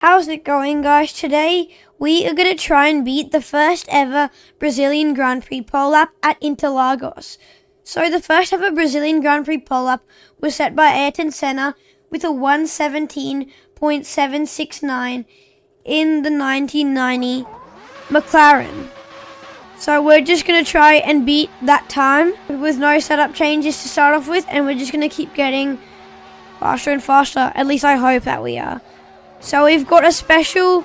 How's it going, guys? Today we are going to try and beat the first ever Brazilian Grand Prix pole lap at Interlagos. So the first ever Brazilian Grand Prix pole lap was set by Ayrton Senna with a 1:17.769 in the 1990 McLaren. So we're just going to try and beat that time with no setup changes to start off with, and we're just going to keep getting faster and faster. At least I hope that we are. So we've got a special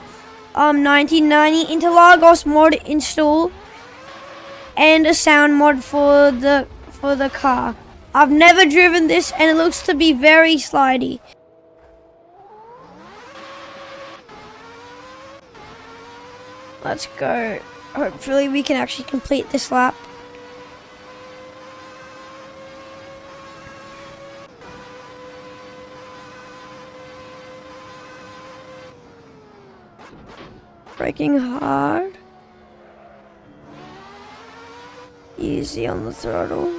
1990 Interlagos mod installed and a sound mod for the car. I've never driven this and it looks to be very slidey. Let's go. Hopefully we can actually complete this lap. Braking hard. Easy on the throttle.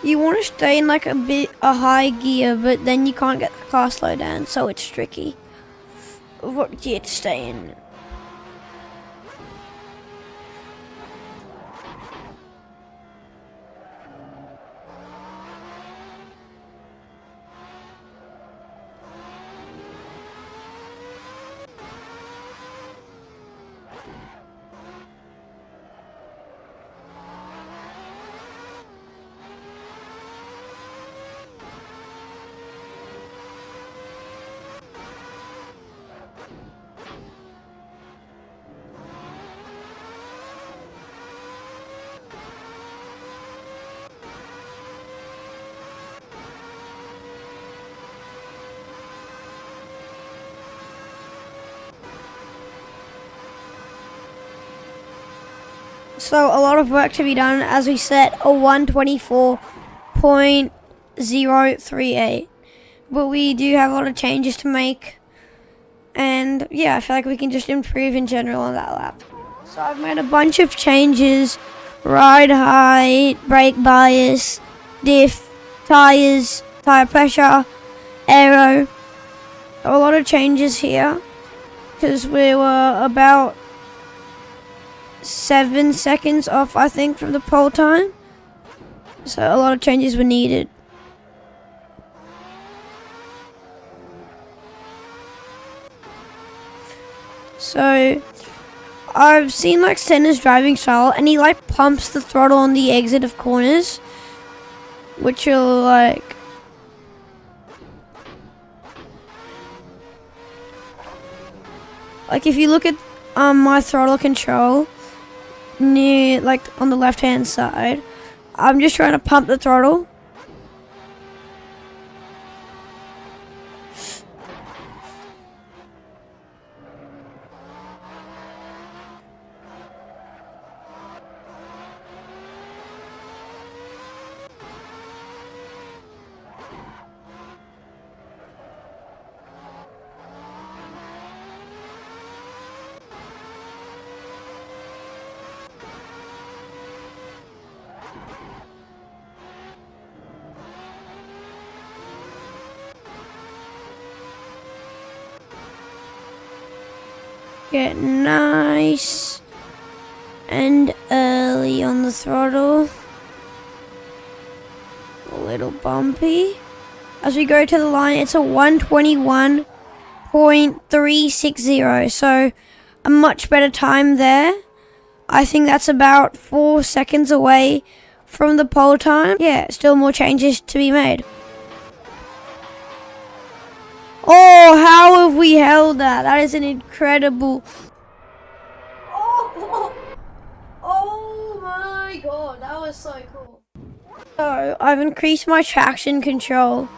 You want to stay in like a high gear, but then you can't get the car slow down, so it's tricky. What gear to stay in? So a lot of work to be done as we set a 1:24.038. But we do have a lot of changes to make. And yeah, I feel like we can just improve in general on that lap. So I've made a bunch of changes. Ride height, brake bias, diff, tires, tire pressure, aero. A lot of changes here. Because we were about 7 seconds off, I think, from the pole time. So a lot of changes were needed. So I've seen like Senna's driving style, and he like pumps the throttle on the exit of corners, which will like if you look at my throttle control near like on the left hand side, I'm just trying to pump the throttle. Get nice and early on the throttle. A little bumpy. As we go to the line, it's a 1:21.360. So a much better time there. I think that's about 4 seconds away from the pole time. Yeah, still more changes to be made. Oh, how have we held that? That is an incredible... Oh my god, that was so cool. So, I've increased my traction control.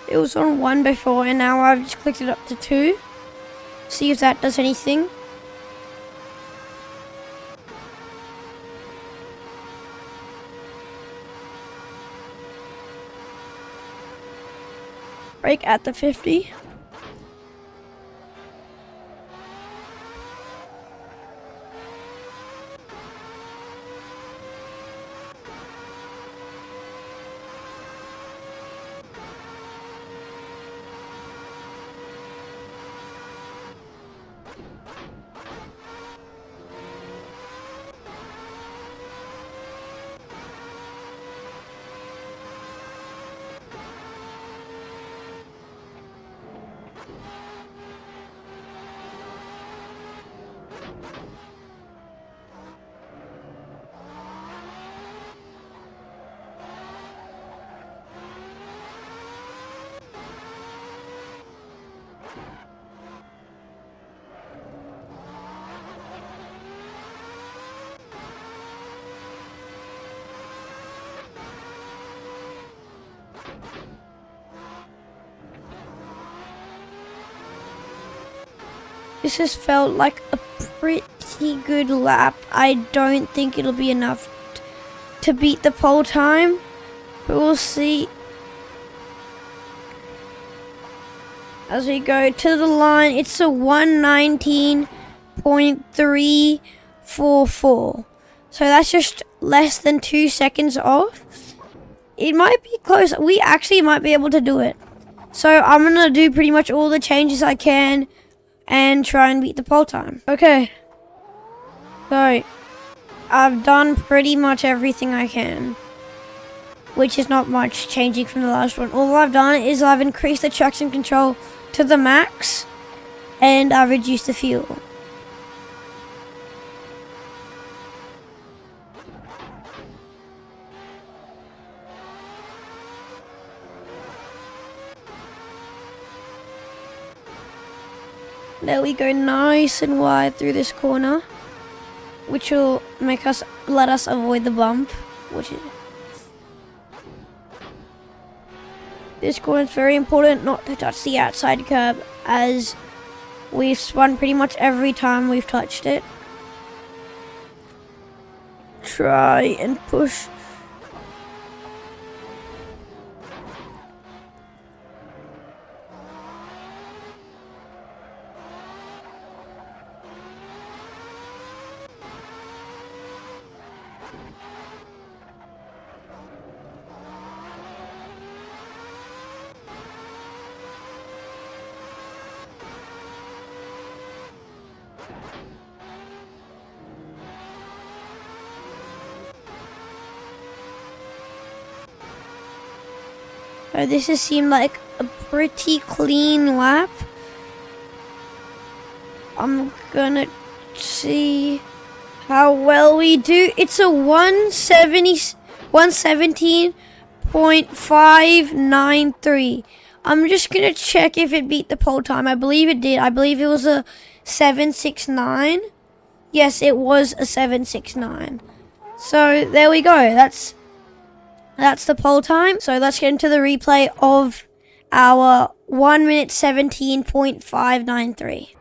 It was on 1 before, and now I've just clicked it up to 2. See if that does anything. Brake at the 50. This has felt like a pretty good lap. I don't think it'll be enough to beat the pole time, but we'll see as we go to the line. It's a 119.344, so that's just less than 2 seconds off. It might be close. We actually might be able to do it, so I'm gonna do pretty much all the changes I can and try and beat the pole time. Okay, so I've done pretty much everything I can, which is not much changing from the last one. All I've done is I've increased the traction control to the max and I've reduced the fuel. There we go, nice and wide through this corner, which will let us avoid the bump, which is this corner is very important not to touch the outside curb, as we've spun pretty much every time we've touched it. Try and push. So this has seemed like a pretty clean lap. I'm gonna see how well we do. It's a 117.593. I'm just gonna check if it beat the pole time. I believe it did. I believe it was a 769. Yes, it was a 769. So there we go. That's the pole time. So let's get into the replay of our 1 minute 17.593.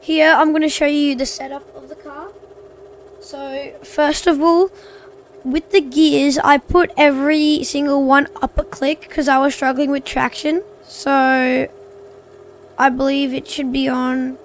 Here I'm going to show you the setup of the car. So first of all, with the gears, I put every single one up a click because I was struggling with traction. So I believe it should be on